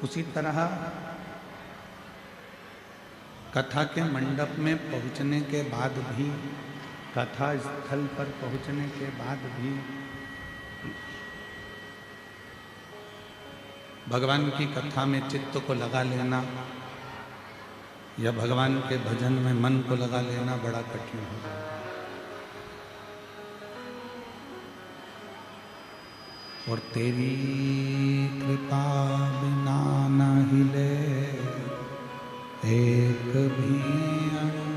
उसी तरह कथा के मंडप में पहुंचने के बाद भी, कथा स्थल पर पहुंचने के बाद भी भगवान की कथा में चित्त को लगा लेना या भगवान के भजन में मन को लगा लेना बड़ा कठिन हो जाता है। और तेरी कृपा बिना न हिले एक भी अणु,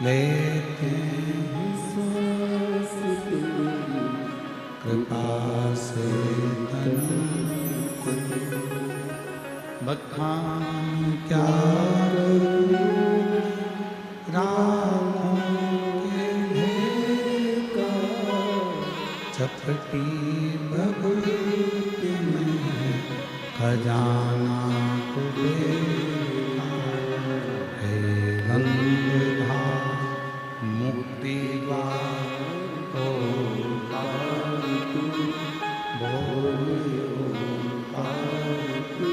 लेते हैं सांस तेरी कृपा से तनु। बखान क्या राहों के ढेर का, चपटी भभूति में खजाना कुबेरा। हे गंगाधर मुक्ति द्वार ओंकार तू, बोले ओंकार तू।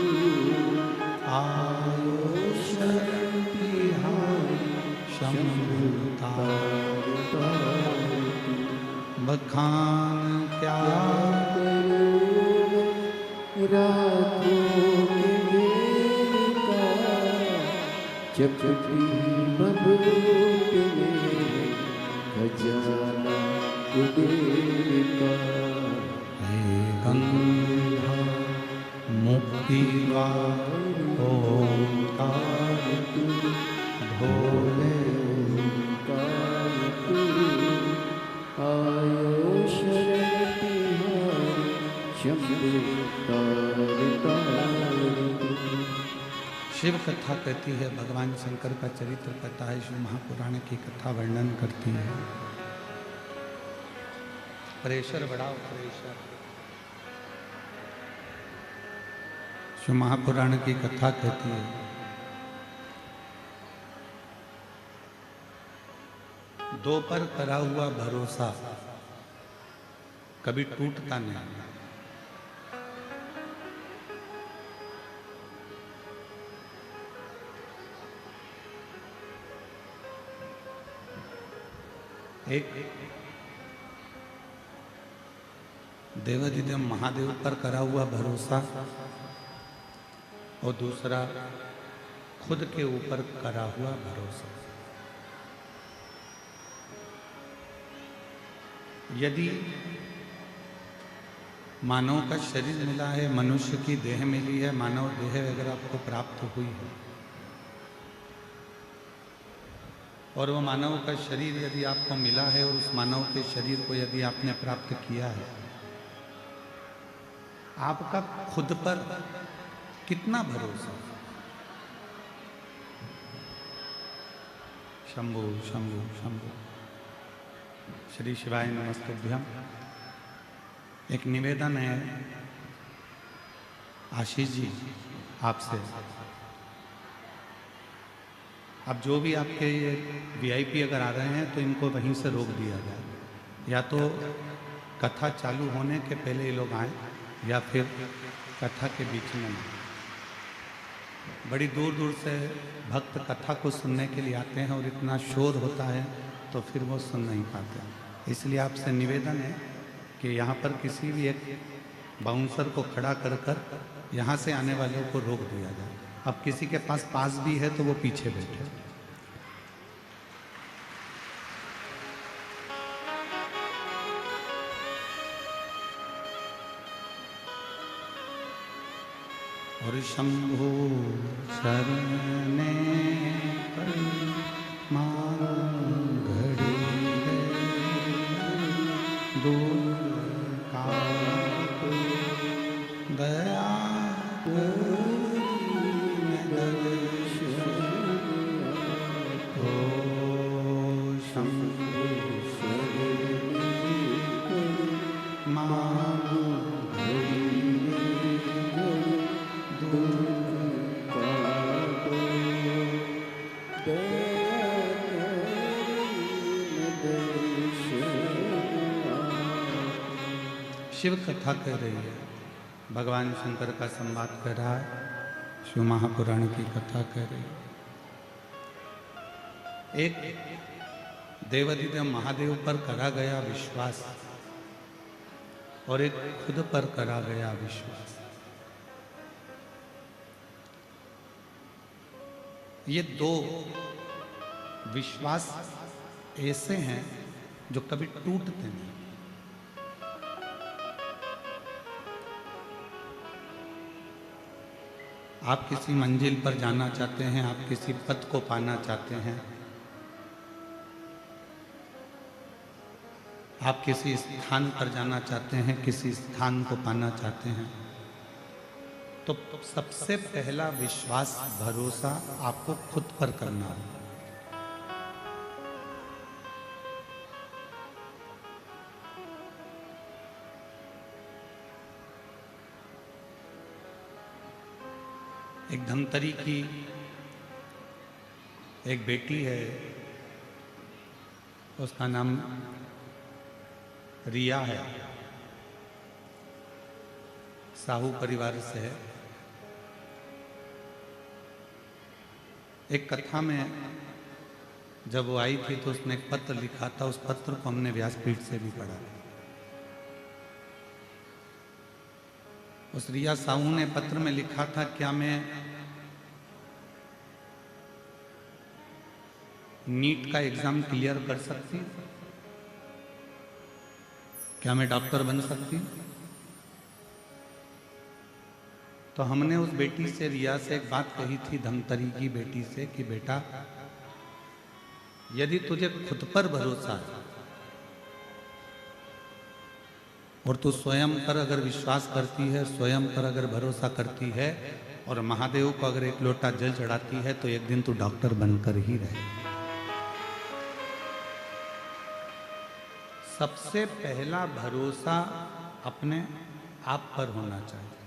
आयो शरण तिहारी शंभु तार। बखान क्या करूं रातों में का, चपटी भभूति में खजाना कुबेर का। हे गंगा मुक्ति द्वार ओंकार तू, भोले ओंकार तू। आयो शरण तिहारी शंभु तार। शिव कथा कहती है, भगवान शंकर का चरित्र कहता है, शिव महापुराण की कथा वर्णन करती है। प्रेशर बढ़ाओ प्रेशर। शिव महापुराण की कथा कहती है, दो पर करा हुआ भरोसा कभी टूटता नहीं। एक देवाधिदेव महादेव पर करा हुआ भरोसा और दूसरा खुद के ऊपर करा हुआ भरोसा। यदि मानव का शरीर मिला है, मनुष्य की देह मिली है, मानव देह अगर आपको प्राप्त हुई है और वो मानव का शरीर यदि आपको मिला है और उस मानव के शरीर को यदि आपने प्राप्त किया है, आपका खुद पर कितना भरोसा। शंभु शंभु शंभु। श्री शिवाय नमस्तुभ्यम। एक निवेदन है आशीष जी आपसे। अब जो भी आपके ये वीआईपी अगर आ रहे हैं तो इनको वहीं से रोक दिया जाए, या तो कथा चालू होने के पहले ये लोग आए या फिर कथा के बीच में ना। बड़ी दूर दूर से भक्त कथा को सुनने के लिए आते हैं और इतना शोर होता है तो फिर वो सुन नहीं पाते हैं। इसलिए आपसे निवेदन है कि यहाँ पर किसी भी एक बाउंसर को खड़ा कर कर यहाँ से आने वालों को रोक दिया जाए। अब किसी के पास भी है तो वो पीछे बैठे। और शंभु शरणे पर मांग घड़ी है, दूर का दया शिव कथा कह रही है। भगवान शंकर का संवाद कर रहा है, शिव महापुराण की कथा कर रही है। एक देवाधिदेव महादेव पर करा गया विश्वास और एक खुद पर करा गया विश्वास, ये दो विश्वास ऐसे हैं जो कभी टूटते नहीं। आप किसी मंजिल पर जाना चाहते हैं, आप किसी पद को पाना चाहते हैं, आप किसी स्थान पर जाना चाहते हैं, किसी स्थान को पाना चाहते हैं, तो सबसे पहला विश्वास भरोसा आपको खुद पर करना होगा। एक धमतरी की एक बेटी है, उसका नाम रिया है, साहू परिवार से है। एक कथा में जब वो आई थी तो उसने एक पत्र लिखा था, उस पत्र को हमने व्यासपीठ से भी पढ़ा। उस रिया साहू ने पत्र में लिखा था, क्या मैं नीट का एग्जाम क्लियर कर सकती हूँ? क्या मैं डॉक्टर बन सकती हूँ? तो हमने उस बेटी से, रिया से एक बात कही थी, धमतरी की बेटी से, कि बेटा यदि तुझे खुद पर भरोसा है और तू स्वयं पर अगर विश्वास करती है, स्वयं पर अगर भरोसा करती है और महादेव को अगर एक लोटा जल चढ़ाती है, तो एक दिन तू डॉक्टर बनकर ही रहे। सबसे पहला भरोसा अपने आप पर होना चाहिए।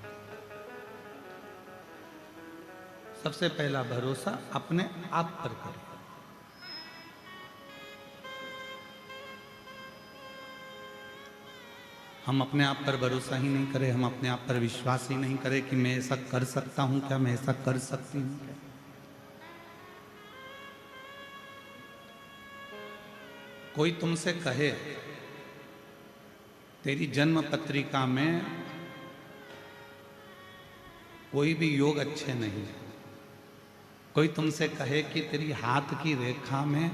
सबसे पहला भरोसा अपने आप पर करें। हम अपने आप पर भरोसा ही नहीं करें, हम अपने आप पर विश्वास ही नहीं करें कि मैं ऐसा कर सकता हूं क्या, मैं ऐसा कर सकती हूं क्या। कोई तुमसे कहे तेरी जन्म पत्रिका में कोई भी योग अच्छे नहीं है, कोई तुमसे कहे कि तेरी हाथ की रेखा में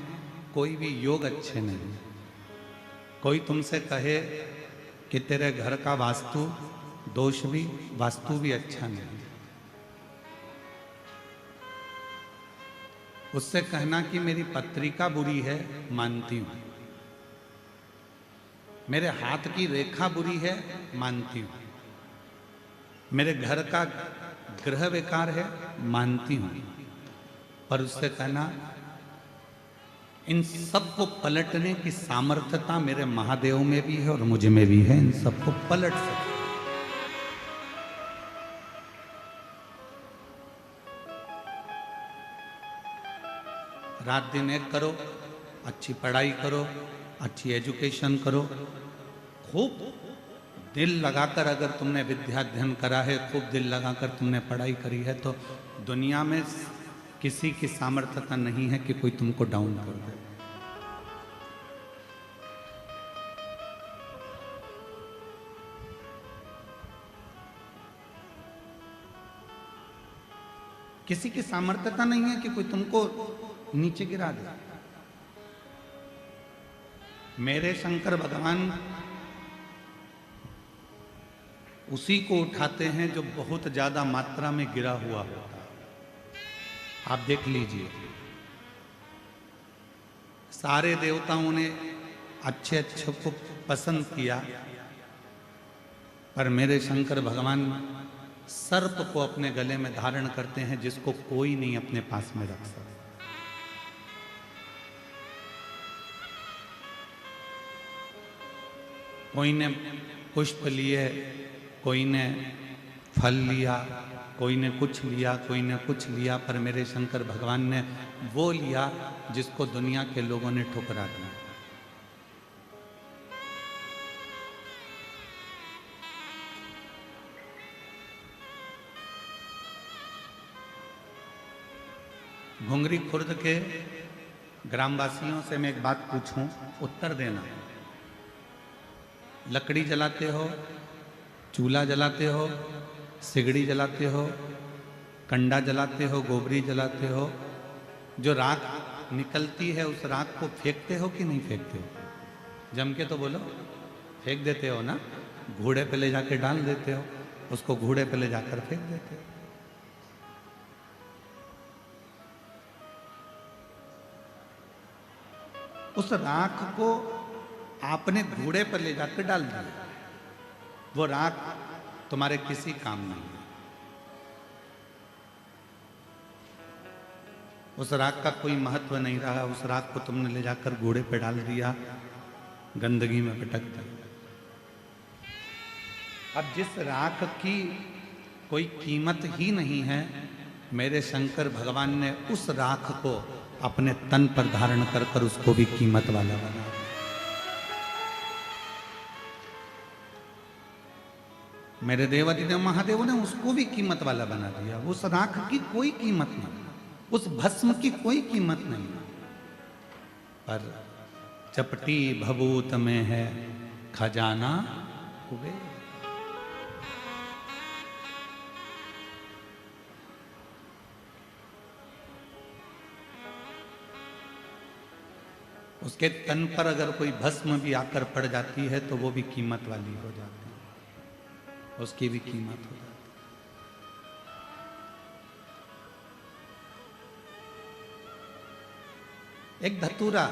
कोई भी योग अच्छे नहीं है, कोई तुमसे कहे कि तेरे घर का वास्तु भी अच्छा नहीं है, उससे कहना कि मेरी पत्रिका बुरी है, मानती हूं, मेरे हाथ की रेखा बुरी है, मानती हूं, मेरे घर का ग्रह विकार है, मानती हूं, पर उससे कहना इन सबको पलटने की सामर्थ्यता मेरे महादेव में भी है और मुझे में भी है, इन सबको पलट सके। रात दिन एक करो, अच्छी पढ़ाई करो, अच्छी एजुकेशन करो, खूब दिल लगाकर अगर तुमने विद्याध्ययन करा है, खूब दिल लगाकर तुमने पढ़ाई करी है, तो दुनिया में किसी की सामर्थ्यता नहीं है कि कोई तुमको डाउन कर दे। किसी की सामर्थ्यता नहीं है कि कोई तुमको नीचे गिरा दे। मेरे शंकर भगवान उसी को उठाते हैं जो बहुत ज्यादा मात्रा में गिरा हुआ होता है। आप देख लीजिए, सारे देवताओं ने अच्छे अच्छे को पसंद किया, पर मेरे शंकर भगवान सर्प को अपने गले में धारण करते हैं, जिसको कोई नहीं अपने पास में रख सकता। कोई ने पुष्प लिए, कोई ने फल लिया, कोई ने कुछ लिया, कोई ने कुछ लिया, पर मेरे शंकर भगवान ने वो लिया जिसको दुनिया के लोगों ने ठुकरा दिया। घुंगरी खुर्द के ग्रामवासियों से मैं एक बात पूछूं, उत्तर देना। लकड़ी जलाते हो, चूल्हा जलाते हो, सिगड़ी जलाते हो, कंडा जलाते हो, गोबरी जलाते हो, जो राख निकलती है उस राख को फेंकते हो कि नहीं फेंकते हो? जम के तो बोलो, फेंक देते हो ना? घोड़े पे ले जाके डाल देते हो, उसको घोड़े पे ले जाकर फेंक देते हो। उस राख को आपने घोड़े पर ले जाकर डाल दिया, वो राख तुम्हारे किसी काम नहीं है। उस राख का कोई महत्व नहीं रहा, उस राख को तुमने ले जाकर घोड़े पे डाल दिया, गंदगी में पटक दिया। अब जिस राख की कोई कीमत ही नहीं है, मेरे शंकर भगवान ने उस राख को अपने तन पर धारण कर कर उसको भी कीमत वाला बना। मेरे देवादिदेव महादेव ने उसको भी कीमत वाला बना दिया। उस राख की कोई कीमत नहीं, उस भस्म की कोई कीमत नहीं, पर चपटी भभूत में है खजाना कुबेर। उसके तन पर अगर कोई भस्म भी आकर पड़ जाती है तो वो भी कीमत वाली हो जाती है, उसकी भी कीमत हो जाती है। एक धतूरा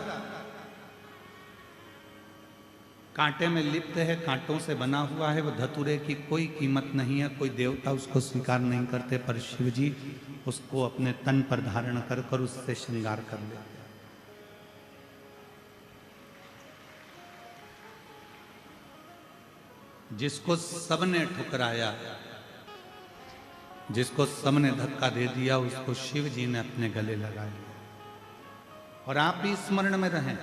कांटे में लिप्त है, कांटों से बना हुआ है, वो धतूरे की कोई कीमत नहीं है, कोई देवता उसको स्वीकार नहीं करते, पर शिव जी उसको अपने तन पर धारण कर कर उससे श्रृंगार कर लेते हैं। जिसको सबने ठुकराया, जिसको सबने धक्का दे दिया, उसको शिव जी ने अपने गले लगाया। और आप भी स्मरण में रहें,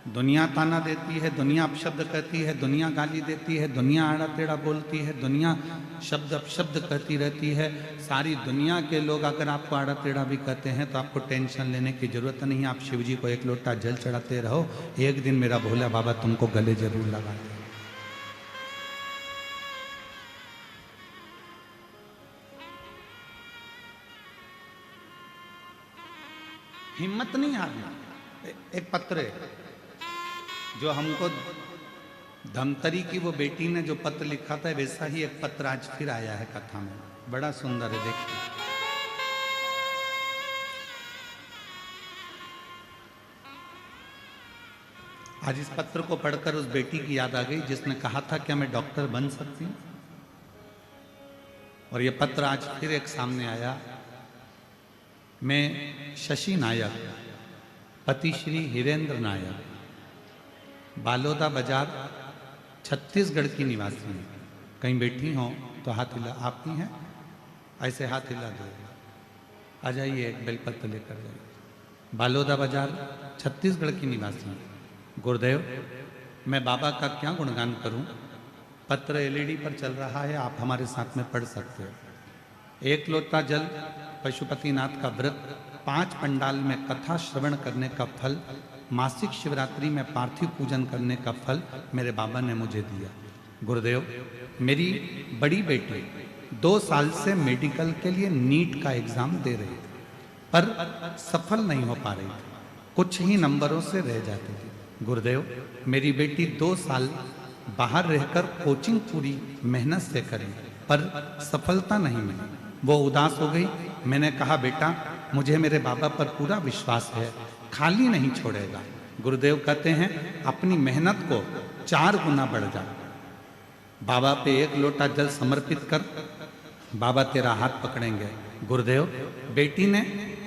दुनिया ताना देती है, दुनिया अपशब्द कहती है, दुनिया गाली देती है, दुनिया आड़ा टेढ़ा बोलती है, दुनिया शब्द अपशब्द कहती रहती है। सारी दुनिया के लोग अगर आपको आड़ा टेढ़ा भी कहते हैं तो आपको टेंशन लेने की जरूरत नहीं है। आप शिव जी को एक लोटा जल चढ़ाते रहो, एक दिन मेरा भोला बाबा तुमको गले जरूर लगा दे। हिम्मत नहीं हारना। एक पत्र है जो हमको धमतरी की वो बेटी ने जो पत्र लिखा था, वैसा ही एक पत्र आज फिर आया है कथा में, बड़ा सुंदर है, देखिए। आज इस पत्र को पढ़कर उस बेटी की याद आ गई जिसने कहा था क्या मैं डॉक्टर बन सकती हूं। और ये पत्र आज फिर एक सामने आया। मैं शशि नायक, पति श्री हिरेंद्र नायक, बालोदा बाजार छत्तीसगढ़ की निवासी हूँ। कहीं बैठी हो तो हाथ हिला, आप ही हैं? ऐसे हाथ हिला दो, आ जाइए, एक बेलपत्र लेकर जाइए। बालोदा बाजार छत्तीसगढ़ की निवासी हूँ। गुरुदेव, मैं बाबा का क्या गुणगान करूं? पत्र एलईडी पर चल रहा है, आप हमारे साथ में पढ़ सकते हो। एक लोटा जल, पशुपतिनाथ का व्रत, 5 पंडाल में कथा श्रवण करने का फल, मासिक शिवरात्रि में पार्थिव पूजन करने का फल मेरे बाबा ने मुझे दिया। गुरुदेव, मेरी बड़ी बेटी 2 साल से मेडिकल के लिए नीट का एग्जाम दे रही थी, पर सफल नहीं हो पा रही थी, कुछ ही नंबरों से रह जाती थी। गुरुदेव, मेरी बेटी 2 साल बाहर रहकर कोचिंग पूरी मेहनत से करी, पर सफलता नहीं मिली। वो उदास हो गई। मैंने कहा, बेटा, मुझे मेरे बाबा पर पूरा विश्वास है, खाली नहीं छोड़ेगा। गुरुदेव कहते हैं, अपनी मेहनत को 4 गुना बढ़ जा। बाबा पे 1 लोटा जल समर्पित कर, बाबा तेरा हाथ पकड़ेंगे। गुरुदेव, बेटी ने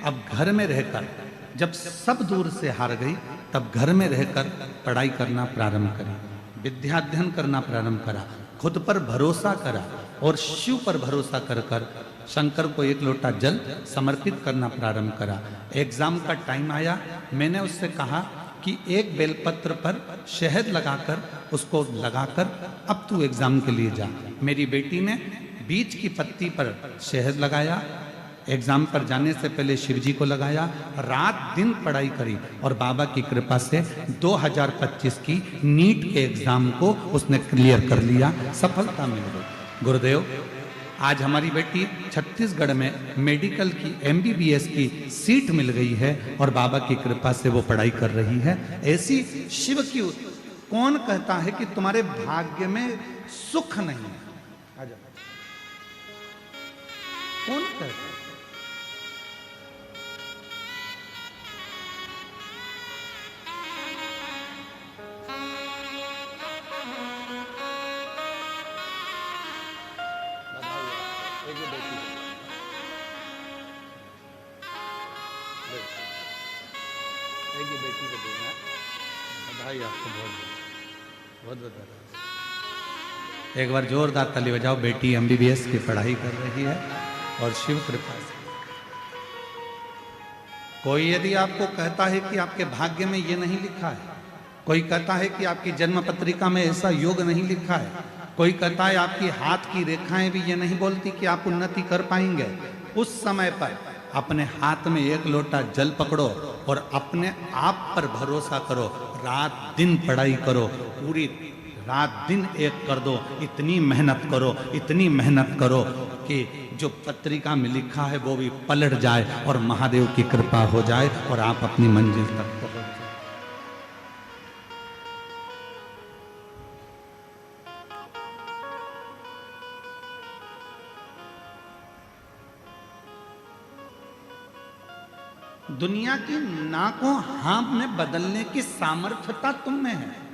अब घर में रहकर, जब सब दूर से हार गई, तब घर में रहकर पढ़ाई करना प्रारंभ करी, विद्याध्ययन करना प्रारंभ करा, खुद पर भरोसा करा और शिव पर भरोसा कर कर शंकर को 1 लोटा जल समर्पित करना प्रारंभ करा। एग्जाम का टाइम आया, मैंने उससे कहा कि 1 बेलपत्र पर शहद लगाकर उसको लगाकर अब तू एग्जाम के लिए जा। मेरी बेटी ने बीच की पत्ती पर शहद लगाया एग्जाम पर जाने से पहले शिव जी को लगाया, रात दिन पढ़ाई करी और बाबा की कृपा से 2025 की नीट के एग्जाम को उसने क्लियर कर लिया, सफलता मिल गई। गुरुदेव, आज हमारी बेटी छत्तीसगढ़ में मेडिकल की MBBS की सीट मिल गई है और बाबा की कृपा से वो पढ़ाई कर रही है। ऐसी शिव की कौन कहता है कि तुम्हारे भाग्य में सुख नहीं है? आजा। कौन कहता है? बेटी को देना बधाई, आपको बहुत बहुत बधाई। एक बार जोरदार ताली बजाओ। बेटी MBBS की पढ़ाई कर रही है और शिव कृपा से। कोई यदि आपको कहता है कि आपके भाग्य में ये नहीं लिखा है, कोई कहता है कि आपकी जन्म पत्रिका में ऐसा योग नहीं लिखा है, कोई कहता है आपकी हाथ की रेखाएं भी ये नहीं बोलती कि आप उन्नति कर पाएंगे, उस समय पर अपने हाथ में एक लोटा जल पकड़ो और अपने आप पर भरोसा करो। रात दिन पढ़ाई करो, पूरी रात दिन एक कर दो, इतनी मेहनत करो, इतनी मेहनत करो कि जो पत्रिका में लिखा है वो भी पलट जाए और महादेव की कृपा हो जाए और आप अपनी मंजिल तक पहुंच जाए। दुनिया की नाकों हाँ में बदलने की सामर्थ्यता तुम में है।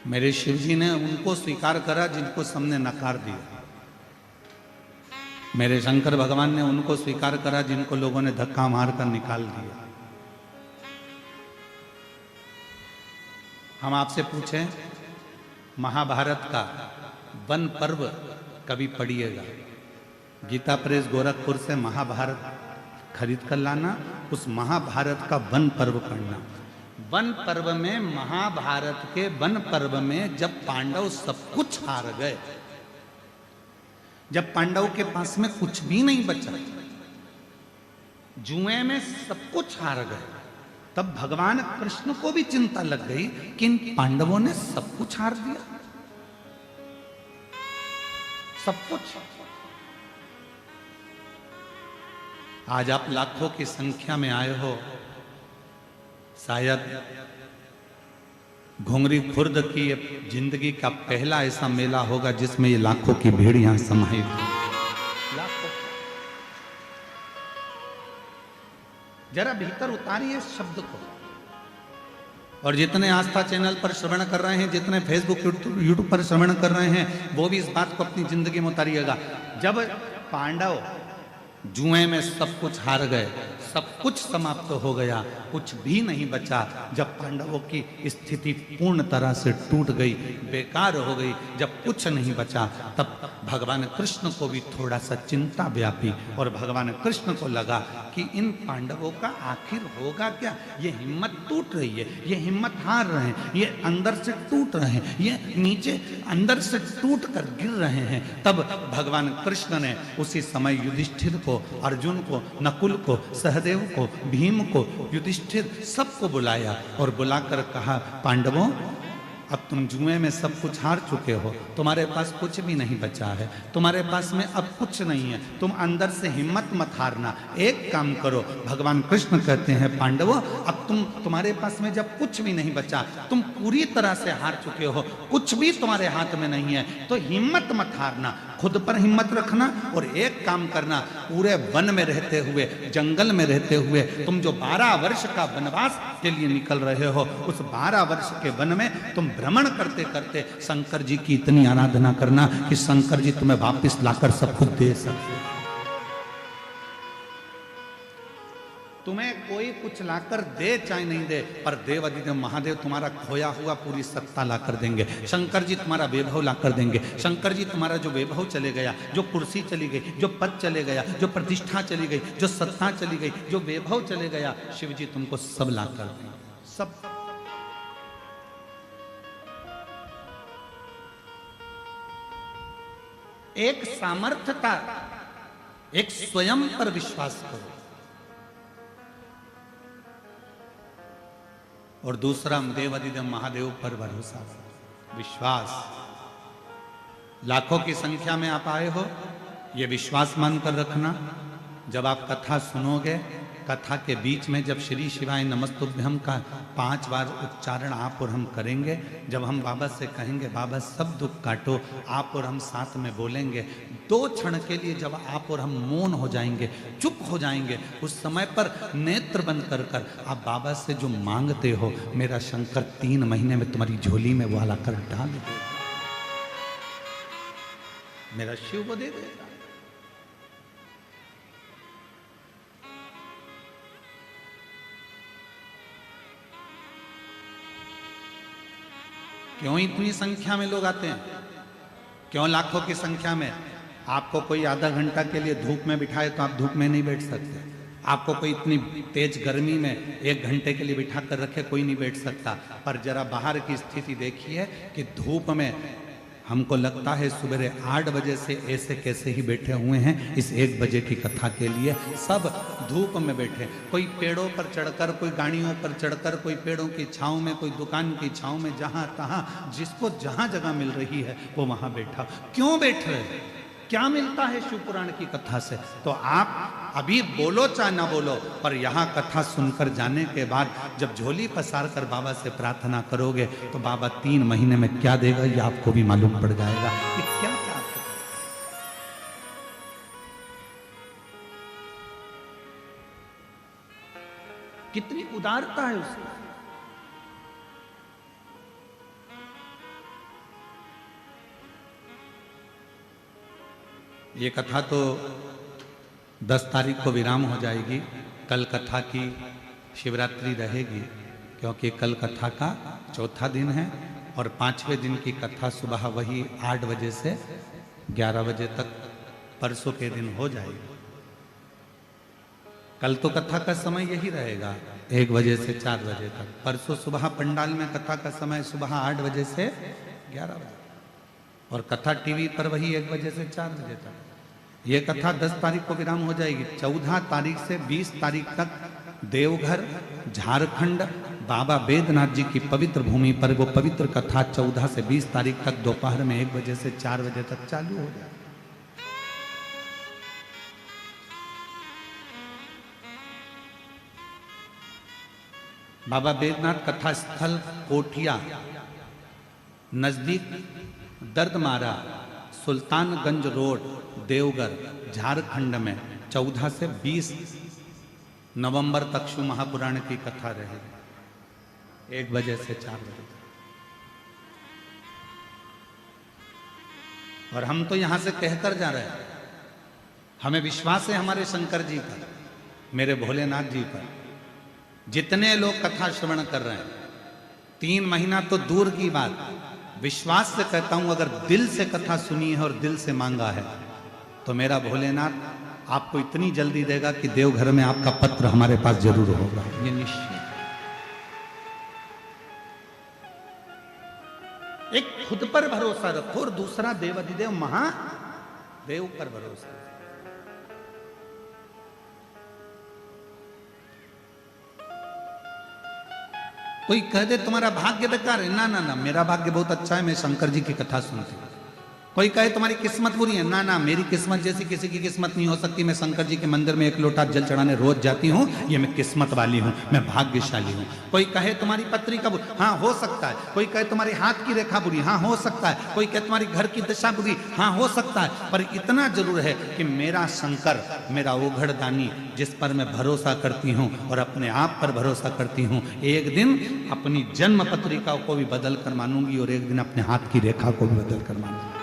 मेरे शिव जी ने उनको स्वीकार करा जिनको सबने नकार दिया। मेरे शंकर भगवान ने उनको स्वीकार करा जिनको लोगों ने धक्का मारकर निकाल दिया। हम आपसे पूछें, महाभारत का वन पर्व कभी पढ़िएगा। गीता प्रेस गोरखपुर से महाभारत खरीद कर लाना, उस महाभारत का वन पर्व पढ़ना। वन पर्व में, महाभारत के वन पर्व में जब पांडव सब कुछ हार गए, जब पांडव के पास में कुछ भी नहीं बचा, जुए में सब कुछ हार गए, तब भगवान कृष्ण को भी चिंता लग गई कि इन पांडवों ने सब कुछ हार दिया, सब कुछ। आज आप लाखों की संख्या में आए हो, शायद घुंगरी खुर्द की जिंदगी का पहला ऐसा मेला होगा जिसमें ये लाखों की भीड़ यहां समाहित है। जरा भीतर उतारिए इस शब्द को। और जितने आस्था चैनल पर श्रवण कर रहे हैं, जितने फेसबुक यूट्यूब पर श्रवण कर रहे हैं, वो भी इस बात को अपनी जिंदगी में उतारिएगा। जब पांडव जुए में सब कुछ हार गए, सब कुछ समाप्त हो गया, कुछ भी नहीं बचा, जब पांडवों की स्थिति पूर्ण तरह से टूट गई, बेकार हो गई, जब कुछ नहीं बचा, तब भगवान कृष्ण को भी थोड़ा सा चिंता व्यापी और भगवान कृष्ण को लगा कि इन पांडवों का आखिर होगा क्या। ये हिम्मत टूट रही है, ये हिम्मत हार रहे हैं, ये अंदर से टूट रहे हैं, ये नीचे अंदर से टूट कर गिर रहे हैं। तब भगवान कृष्ण ने उसी समय युधिष्ठिर को, अर्जुन को, नकुल को, सहदेव को, भीम को, युधिष्ठिर सबको बुलाया और बुलाकर कहा, पांडवों, अब तुम जुए में सब कुछ हार चुके हो, तुम्हारे पास कुछ भी नहीं बचा है, तुम्हारे पास में अब कुछ नहीं है, तुम अंदर से हिम्मत मत हारना। एक काम करो, भगवान कृष्ण कहते हैं, पांडवों, अब तुम्हारे पास में जब कुछ भी नहीं बचा, तुम पूरी तरह से हार चुके हो, कुछ भी तुम्हारे हाथ में नहीं है, तो हिम्मत मत हारना, खुद पर हिम्मत रखना और एक काम करना, पूरे वन में रहते हुए, जंगल में रहते हुए, तुम जो 12 वर्ष का वनवास के लिए निकल रहे हो, उस 12 वर्ष के वन में तुम भ्रमण करते करते शंकर जी की इतनी आराधना करना कि शंकर जी तुम्हें वापस लाकर सब कुछ दे सके। तुम्हें कोई कुछ लाकर दे चाहे नहीं दे, पर देव अधिदेव महादेव तुम्हारा खोया हुआ पूरी सत्ता लाकर देंगे। शंकर जी तुम्हारा वैभव लाकर देंगे। शंकर जी तुम्हारा जो वैभव चले गया, जो कुर्सी चली गई, जो पद चले गया, जो प्रतिष्ठा चली गई, जो सत्ता चली गई, जो वैभव चले गया, शिव जी तुमको सब लाकर देंगे, सब। एक सामर्थ्यता, एक स्वयं पर विश्वास करो। और दूसरा देवादिदेव महादेव पर भरोसा, विश्वास। लाखों की संख्या में आप आए हो, ये विश्वास मानकर रखना, जब आप कथा सुनोगे, कथा के बीच में जब श्री शिवाय नमस्तुभ्यम का 5 बार उच्चारण आप और हम करेंगे, जब हम बाबा से कहेंगे बाबा सब दुख काटो, आप और हम साथ में बोलेंगे, 2 क्षण के लिए जब आप और हम मौन हो जाएंगे, चुप हो जाएंगे, उस समय पर नेत्र बंद कर कर आप बाबा से जो मांगते हो, मेरा शंकर 3 महीने में तुम्हारी झोली में वो लाकर डाल दे, मेरा शिव को दे देगा। क्यों इतनी संख्या में लोग आते हैं? क्यों लाखों की संख्या में? आपको कोई आधा घंटा के लिए धूप में बिठाए तो आप धूप में नहीं बैठ सकते। आपको कोई इतनी तेज गर्मी में 1 घंटे के लिए बिठा कर रखे, कोई नहीं बैठ सकता। पर जरा बाहर की स्थिति देखिए कि धूप में हमको लगता है सुबह 8 बजे से ऐसे कैसे ही बैठे हुए हैं इस 1 बजे की कथा के लिए, सब धूप में बैठे, कोई पेड़ों पर चढ़कर, कोई गाड़ियों पर चढ़कर, कोई पेड़ों की छांव में, कोई दुकान की छांव में, जहां तहां जिसको जहां जगह मिल रही है वो वहां बैठा। क्यों बैठ रहे हैं? क्या मिलता है शिव पुराण की कथा से? तो आप अभी बोलो चाहे ना बोलो, पर यहाँ कथा सुनकर जाने के बाद जब झोली पसार कर बाबा से प्रार्थना करोगे तो बाबा 3 महीने में क्या देगा ये आपको भी मालूम पड़ जाएगा कि क्या क्या। कितनी उदारता है उसकी। ये कथा तो 10 तारीख को विराम हो जाएगी। कल कथा की शिवरात्रि रहेगी, क्योंकि कल कथा का 4था दिन है और 5वें दिन की कथा सुबह वही 8 बजे से 11 बजे तक परसों के दिन हो जाएगी। कल तो कथा का समय यही रहेगा 1 बजे से 4 बजे तक। परसों सुबह पंडाल में कथा का समय सुबह 8 बजे से 11 बजे, और कथा टीवी पर वही 1 बजे से 4 बजे तक। ये कथा 10 तारीख को विराम हो जाएगी। 14 तारीख से 20 तारीख तक देवघर झारखंड बाबा बैद्यनाथ जी की पवित्र भूमि पर वो पवित्र कथा 14 से 20 तारीख तक दोपहर में 1 बजे से 4 बजे तक चालू हो जाए। बाबा बैद्यनाथ कथा स्थल कोठिया नजदीक दर्दमारा सुल्तानगंज रोड देवघर झारखंड में 14 से 20 नवंबर तक शिव महापुराण की कथा रहेगी 1 बजे से 4 बजे तक। और हम तो यहां से कहकर जा रहे हैं, हमें विश्वास है हमारे शंकर जी पर, मेरे भोलेनाथ जी पर। जितने लोग कथा श्रवण कर रहे हैं, 3 महीना तो दूर की बात, विश्वास से कहता हूं अगर दिल से कथा सुनी है और दिल से मांगा है तो मेरा भोलेनाथ आपको इतनी जल्दी देगा कि देवघर में आपका पत्र हमारे पास जरूर होगा, ये निश्चित। एक खुद पर भरोसा रखो और दूसरा देवाधिदेव महादेव पर भरोसा। कोई कह दे तुम्हारा भाग्य बेकार है, ना ना ना, मेरा भाग्य बहुत अच्छा है, मैं शंकर जी की कथा सुनती हूँ। कोई कहे तुम्हारी किस्मत बुरी है, ना ना, मेरी किस्मत जैसी किसी की किस्मत नहीं हो सकती, मैं शंकर जी के मंदिर में 1 लोटा जल चढ़ाने रोज जाती हूँ, ये मैं किस्मत वाली हूँ, मैं भाग्यशाली हूँ। कोई कहे तुम्हारी पत्री का बुरी, हाँ हो सकता है। कोई कहे तुम्हारी हाथ की रेखा बुरी, हाँ हो सकता है। कोई कहे तुम्हारी घर की दशा बुरी, हाँ हो सकता है। पर इतना जरूर है कि मेरा शंकर, मेरा ओघड़दानी, जिस पर मैं भरोसा करती हूँ और अपने आप पर भरोसा करती हूँ, एक दिन अपनी जन्म पत्रिका को भी बदल कर मानूंगी और एक दिन अपने हाथ की रेखा को भी बदल कर मानूंगी।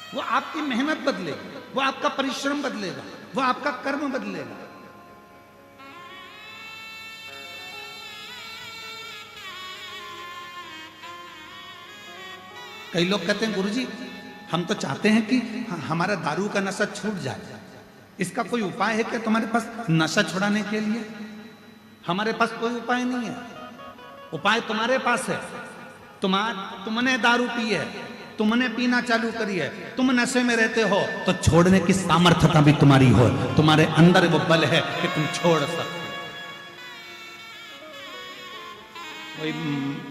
वो आपकी मेहनत बदलेगा, वो आपका परिश्रम बदलेगा, वो आपका कर्म बदलेगा। कई लोग कहते हैं गुरुजी हम तो चाहते हैं कि हमारा दारू का नशा छूट जाए, इसका कोई उपाय है क्या तुम्हारे पास नशा छुड़ाने के लिए? हमारे पास कोई उपाय नहीं है। उपाय तुम्हारे पास है। तुमने दारू पी है, तुमने पीना चालू करी है, तुम नशे में रहते हो, तो छोड़ने की सामर्थ्यता भी तुम्हारी हो, तुम्हारे अंदर वो बल है कि तुम छोड़ सकते हो।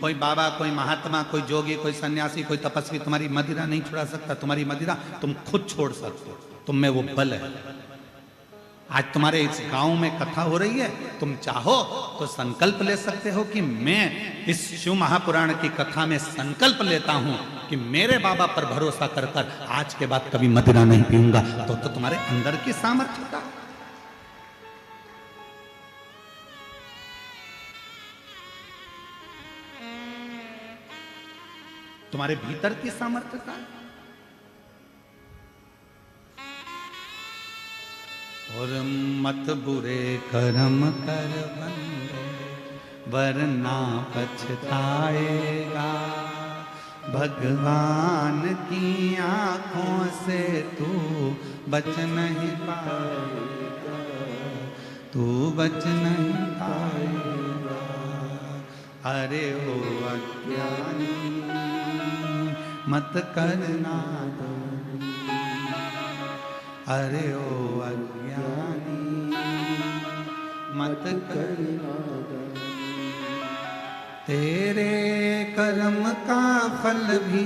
कोई बाबा, कोई महात्मा, कोई जोगी, कोई सन्यासी, कोई तपस्वी तुम्हारी मदिरा नहीं छुड़ा सकता। तुम्हारी मदिरा तुम खुद छोड़ सकते हो, तुम में वो बल है। आज तुम्हारे इस गांव में कथा हो रही है, तुम चाहो तो संकल्प ले सकते हो कि मैं इस शिव महापुराण की कथा में संकल्प लेता हूं कि मेरे बाबा पर भरोसा कर कर आज के बाद कभी मदिरा नहीं पीऊंगा। तो तुम्हारे अंदर की सामर्थ्यता, तुम्हारे भीतर की सामर्थ्यता। और मत बुरे कर्म कर बंदे, वरना पछताएगा। भगवान की आंखों से तू बच नहीं पाएगा, तू बच नहीं पाएगा। अरे ओ अज्ञानी मत करना दानी, अरे ओ अज्ञानी मत करना दानी। तेरे कर्म का फल भी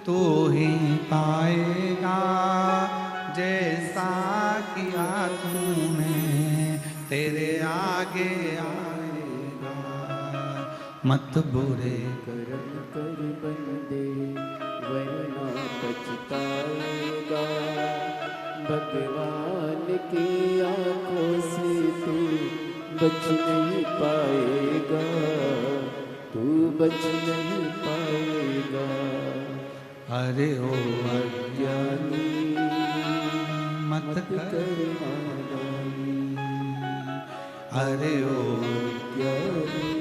तू ही पाएगा, जैसा किया तूने तेरे आगे आएगा। मत बुरे कर्म कर बंदे, वरना पछताएगा। भगवान की आंखों से तू बच नहीं पाएगा, तू बच नहीं पाएगा। अरे ओ अज्ञानी मत करना दानी, अरे ओ अज्ञानी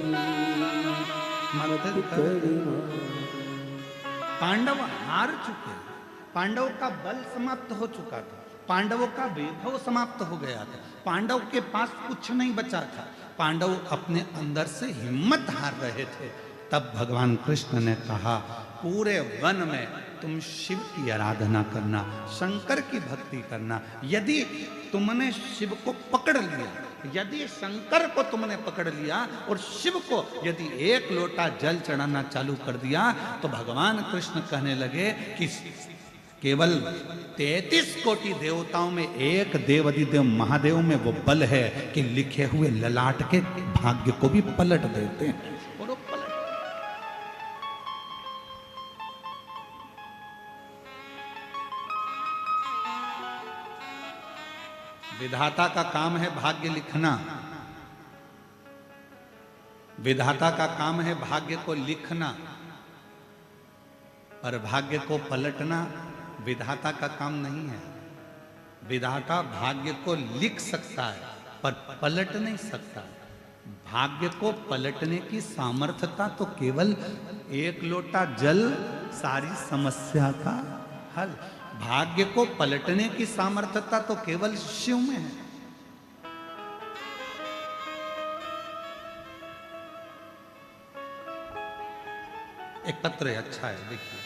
मत करना। पांडव हार चुके, पांडव का बल समाप्त हो चुका था, पांडवों का वैभव समाप्त हो गया था, पांडव के पास कुछ नहीं बचा था, पांडव अपने अंदर से हिम्मत हार रहे थे। तब भगवान कृष्ण ने कहा, पूरे वन में तुम शिव की आराधना करना, शंकर की भक्ति करना। यदि तुमने शिव को पकड़ लिया, यदि शंकर को तुमने पकड़ लिया और शिव को यदि एक लोटा जल चढ़ाना चालू कर दिया, तो भगवान कृष्ण कहने लगे कि केवल 33 कोटि देवताओं में एक देव अधिदेव महादेव में वो बल है कि लिखे हुए ललाट के भाग्य को भी पलट देते हैं। और वो पलट, विधाता का काम है भाग्य लिखना, विधाता का काम है भाग्य को लिखना, पर भाग्य को पलटना विधाता का काम नहीं है। विधाता भाग्य को लिख सकता है पर पलट नहीं सकता। भाग्य को पलटने की सामर्थ्यता तो केवल एक लोटा जल सारी समस्या का हल। भाग्य को पलटने की सामर्थ्यता तो केवल शिव में है। एक पत्र है, अच्छा है, देखिए।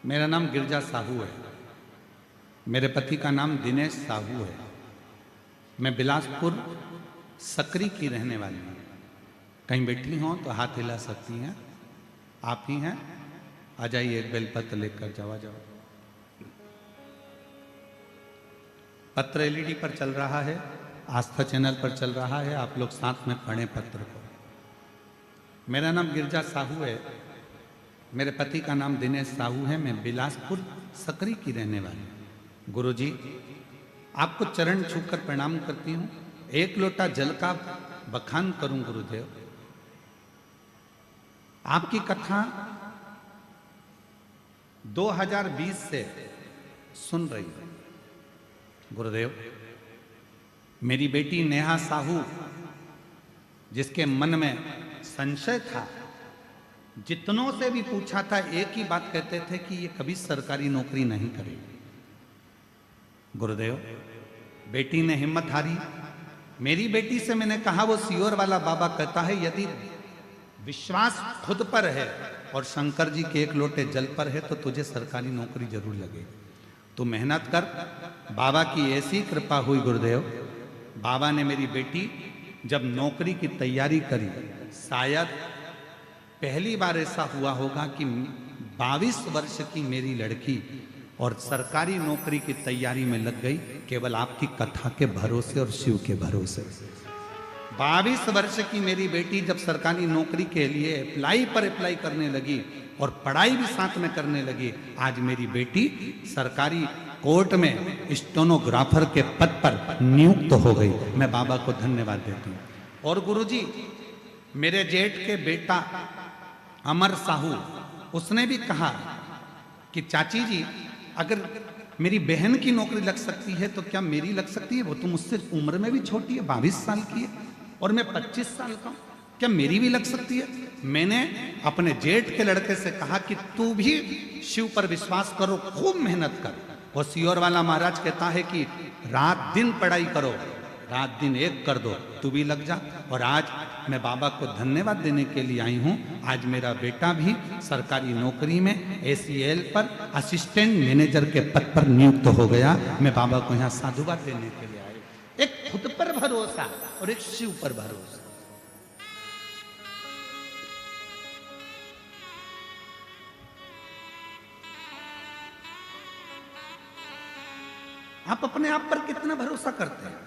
मेरा नाम गिरजा साहू है, मेरे पति का नाम दिनेश साहू है। मैं बिलासपुर सकरी की रहने वाली हूँ। कहीं बैठी हो तो हाथ हिला सकती हैं, आप ही हैं, आ जाइए, एक बेलपत्र लेकर जाओ। पत्र एलईडी पर चल रहा है, आस्था चैनल पर चल रहा है, आप लोग साथ में पढ़ें पत्र को। मेरा नाम गिरजा साहू है, मेरे पति का नाम दिनेश साहू है। मैं बिलासपुर सकरी की रहने वाली हूँ। गुरुजी, आपको चरण छूकर प्रणाम करती हूँ। एक लोटा जल का बखान करूं गुरुदेव, आपकी कथा 2020 से सुन रही है गुरुदेव। मेरी बेटी नेहा साहू, जिसके मन में संशय था, जितनों से भी पूछा था एक ही बात कहते थे कि ये कभी सरकारी नौकरी नहीं करेगी। गुरुदेव, बेटी ने हिम्मत हारी। मेरी बेटी से मैंने कहा, वो सियोर वाला बाबा कहता है यदि विश्वास खुद पर है और शंकर जी के एक लोटे जल पर है तो तुझे सरकारी नौकरी जरूर लगेगी। तू मेहनत कर। बाबा की ऐसी कृपा हुई गुरुदेव, बाबा ने मेरी बेटी जब नौकरी की तैयारी करी, शायद पहली बार ऐसा हुआ होगा कि 22 वर्ष की मेरी लड़की और सरकारी नौकरी की तैयारी में लग गई, केवल आपकी कथा के भरोसे और शिव के भरोसे। 22 वर्ष की मेरी बेटी जब सरकारी नौकरी के लिए अप्लाई करने लगी और पढ़ाई भी साथ में करने लगी, आज मेरी बेटी सरकारी कोर्ट में स्टेनोग्राफर के पद पर नियुक्त हो गई। मैं बाबा को धन्यवाद देती हूँ। और गुरुजी, मेरे जेठ के बेटा अमर साहू, उसने भी कहा कि चाची जी, अगर मेरी बहन की नौकरी लग सकती है तो क्या मेरी लग सकती है? वो तो मुझसे उम्र में भी छोटी है, 22 साल की है और मैं 25 साल का हूं, क्या मेरी भी लग सकती है? मैंने अपने जेठ के लड़के से कहा कि तू भी शिव पर विश्वास करो, खूब मेहनत कर। और सियोर वाला महाराज कहता है कि रात दिन पढ़ाई करो, रात दिन एक कर दो, तू भी लग जा। और आज मैं बाबा को धन्यवाद देने के लिए आई हूँ। आज मेरा बेटा भी सरकारी नौकरी में ACL पर असिस्टेंट मैनेजर के पद पर नियुक्त हो गया। मैं बाबा को यहाँ साधुवाद देने के लिए आई। एक खुद पर भरोसा और एक शिव पर भरोसा। आप अपने आप पर कितना भरोसा करते हैं?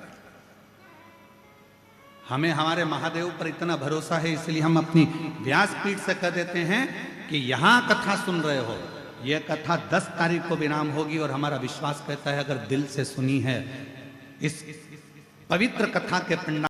हमें हमारे महादेव पर इतना भरोसा है, इसलिए हम अपनी व्यासपीठ से कह देते हैं कि यहां कथा सुन रहे हो, यह कथा 10 तारीख को विराम होगी। और हमारा विश्वास कहता है अगर दिल से सुनी है इस पवित्र कथा के पंडा